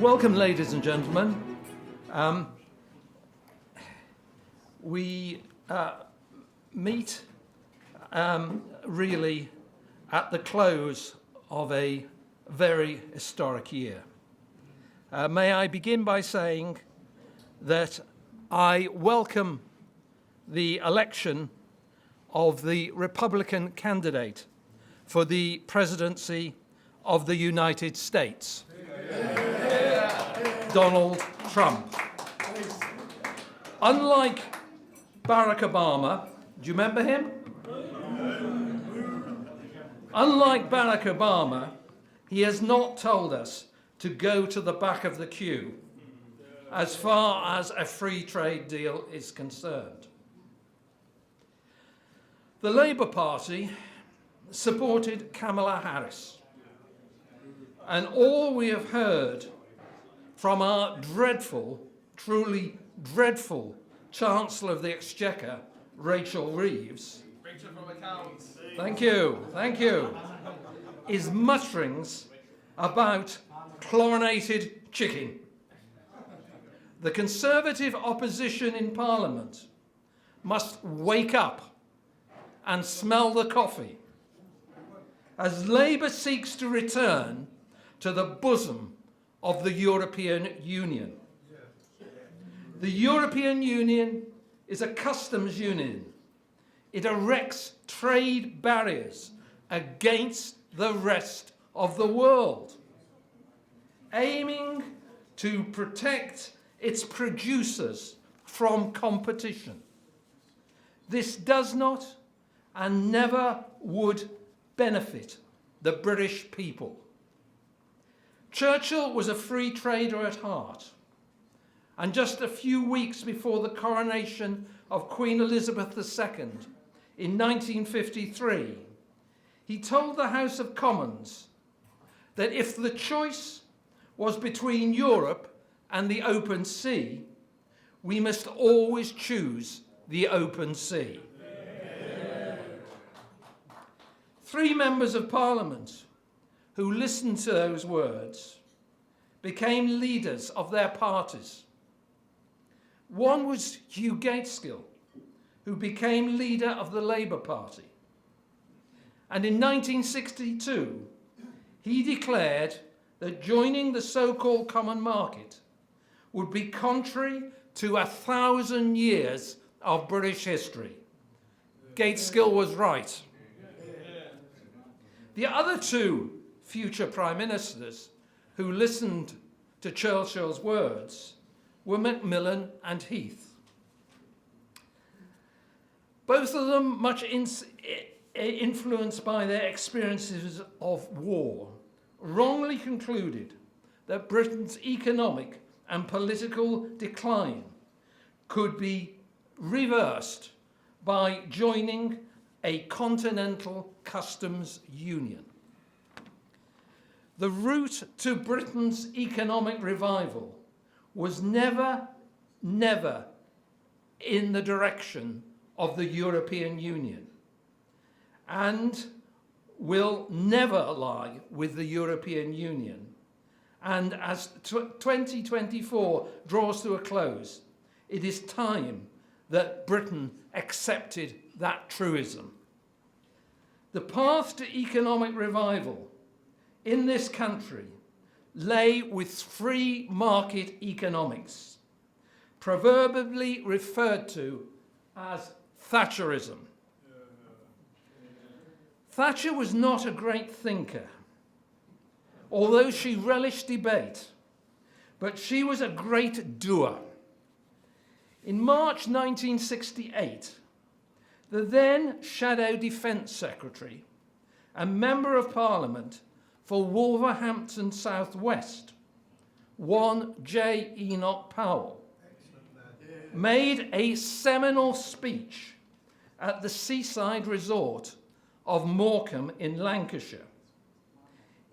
Welcome, ladies and gentlemen. We meet really at the close of a very historic year. May I begin by saying that I welcome the election of the Republican candidate for the presidency of the United States, Donald Trump. Unlike Barack Obama, do you remember him? Unlike Barack Obama, he has not told us to go to the back of the queue as far as a free trade deal is concerned. The Labour Party supported Kamala Harris, and all we have heard from our dreadful, truly dreadful Chancellor of the Exchequer, Rachel Reeves, thank you, is mutterings about chlorinated chicken. The Conservative opposition in Parliament must wake up and smell the coffee as Labour seeks to return to the bosom of the European Union. The European Union is a customs union. It erects trade barriers against the rest of the world, aiming to protect its producers from competition. This does not and never would benefit the British people. Churchill was a free trader at heart, and just a few weeks before the coronation of Queen Elizabeth II in 1953, he told the House of Commons that if the choice was between Europe and the open sea, we must always choose the open sea. Three members of Parliament who listened to those words became leaders of their parties. One was Hugh Gaitskell, who became leader of the Labour Party. And in 1962, he declared that joining the so-called common market would be contrary to 1,000 years of British history. Gaitskell was right. The other two future prime ministers who listened to Churchill's words were Macmillan and Heath. Both of them much influenced by their experiences of war, wrongly concluded that Britain's economic and political decline could be reversed by joining a continental customs union. The route to Britain's economic revival was never in the direction of the European Union and will never lie with the European Union. And as 2024 draws to a close, it is time that Britain accepted that truism. The path to economic revival in this country lay with free market economics, proverbially referred to as Thatcherism. Thatcher was not a great thinker, although she relished debate, but she was a great doer. In March 1968, the then Shadow Defence Secretary and Member of Parliament for Wolverhampton South West, one J. Enoch Powell, made a seminal speech at the seaside resort of Morecambe in Lancashire.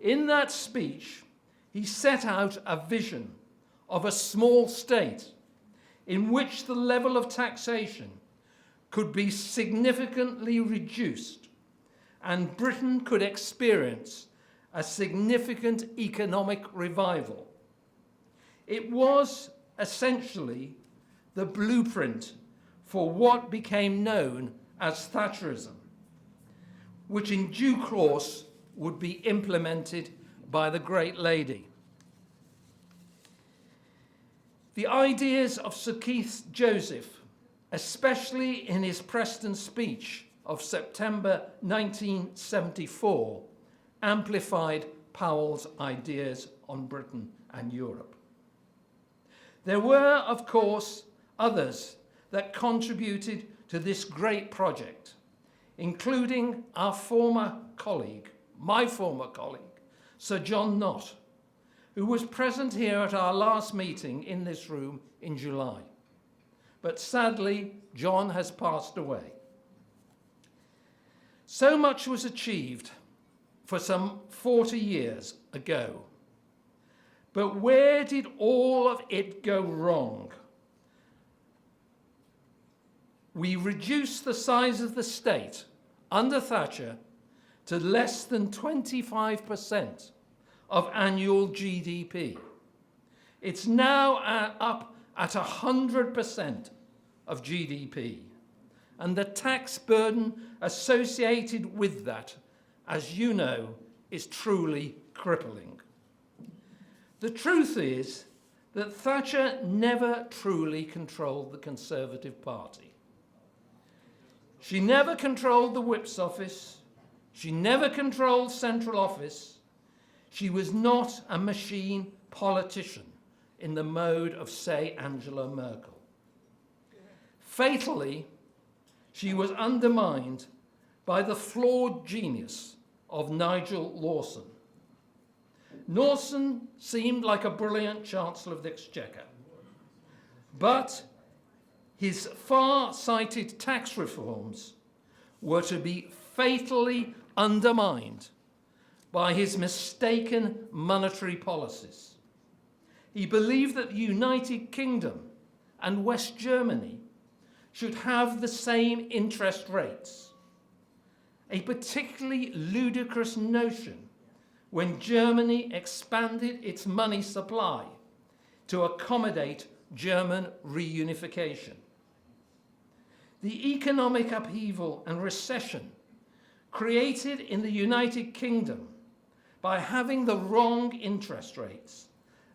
In that speech, he set out a vision of a small state in which the level of taxation could be significantly reduced and Britain could experience a significant economic revival. It was essentially the blueprint for what became known as Thatcherism, which in due course would be implemented by the great lady. The ideas of Sir Keith Joseph, especially in his Preston speech of September 1974, amplified Powell's ideas on Britain and Europe. There were, of course, others that contributed to this great project, including our former colleague, my former colleague, Sir John Knott, who was present here at our last meeting in this room in July. But sadly, John has passed away. So much was achieved for some 40 years ago. But where did all of it go wrong? We reduced the size of the state under Thatcher to less than 25% of annual GDP. It's now up at 100% of GDP. And the tax burden associated with that, as you know, is truly crippling. The truth is that Thatcher never truly controlled the Conservative Party. She never controlled the Whip's office. She never controlled central office. She was not a machine politician in the mode of, say, Angela Merkel. Fatally, she was undermined by the flawed genius of Nigel Lawson. Lawson seemed like a brilliant Chancellor of the Exchequer, but his far-sighted tax reforms were to be fatally undermined by his mistaken monetary policies. He believed that the United Kingdom and West Germany should have the same interest rates, a particularly ludicrous notion when Germany expanded its money supply to accommodate German reunification. The economic upheaval and recession created in the United Kingdom by having the wrong interest rates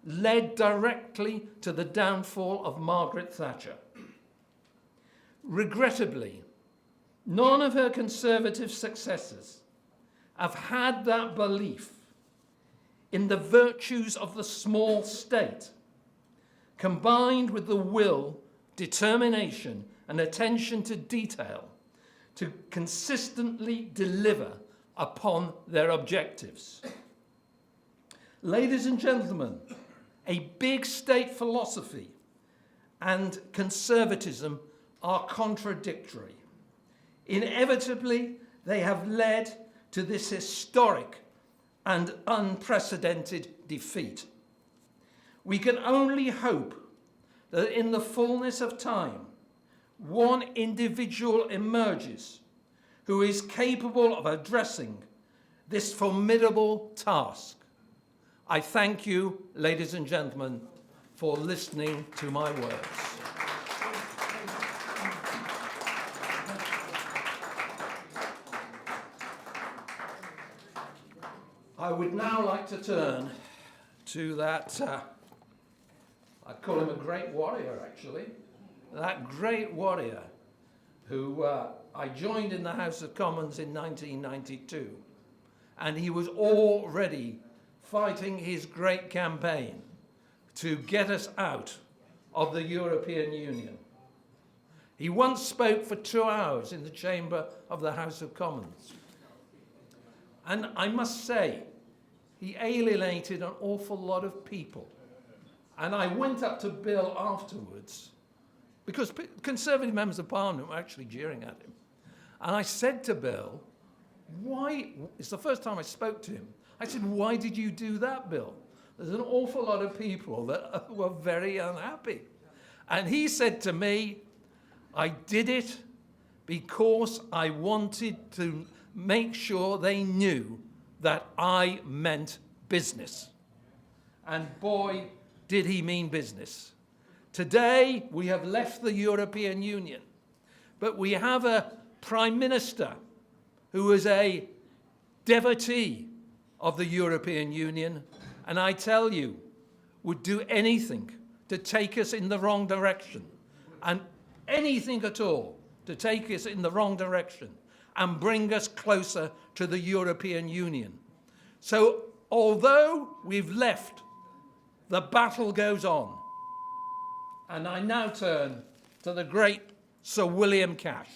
led directly to the downfall of Margaret Thatcher. Regrettably, none of her Conservative successors have had that belief in the virtues of the small state, combined with the will, determination, and attention to detail to consistently deliver upon their objectives. Ladies and gentlemen, a big state philosophy and conservatism are contradictory. Inevitably, they have led to this historic and unprecedented defeat. We can only hope that in the fullness of time, one individual emerges who is capable of addressing this formidable task. I thank you, ladies and gentlemen, for listening to my words. I would now like to turn to that, I'd call him a great warrior, actually, that great warrior who I joined in the House of Commons in 1992, and he was already fighting his great campaign to get us out of the European Union. He once spoke for 2 hours in the chamber of the House of Commons. And I must say, he alienated an awful lot of people. And I went up to Bill afterwards, because Conservative members of Parliament were actually jeering at him. And I said to Bill, why, it's the first time I spoke to him, I said, why did you do that, Bill? There's an awful lot of people that were very unhappy. And he said to me, I did it because I wanted to make sure they knew that I meant business. And boy, did he mean business. Today, we have left the European Union, but we have a Prime Minister who is a devotee of the European Union, and I tell you, would do anything to take us in the wrong direction, and anything at all to take us in the wrong direction and bring us closer to the European Union. So, although we've left, the battle goes on. And I now turn to the great Sir William Cash.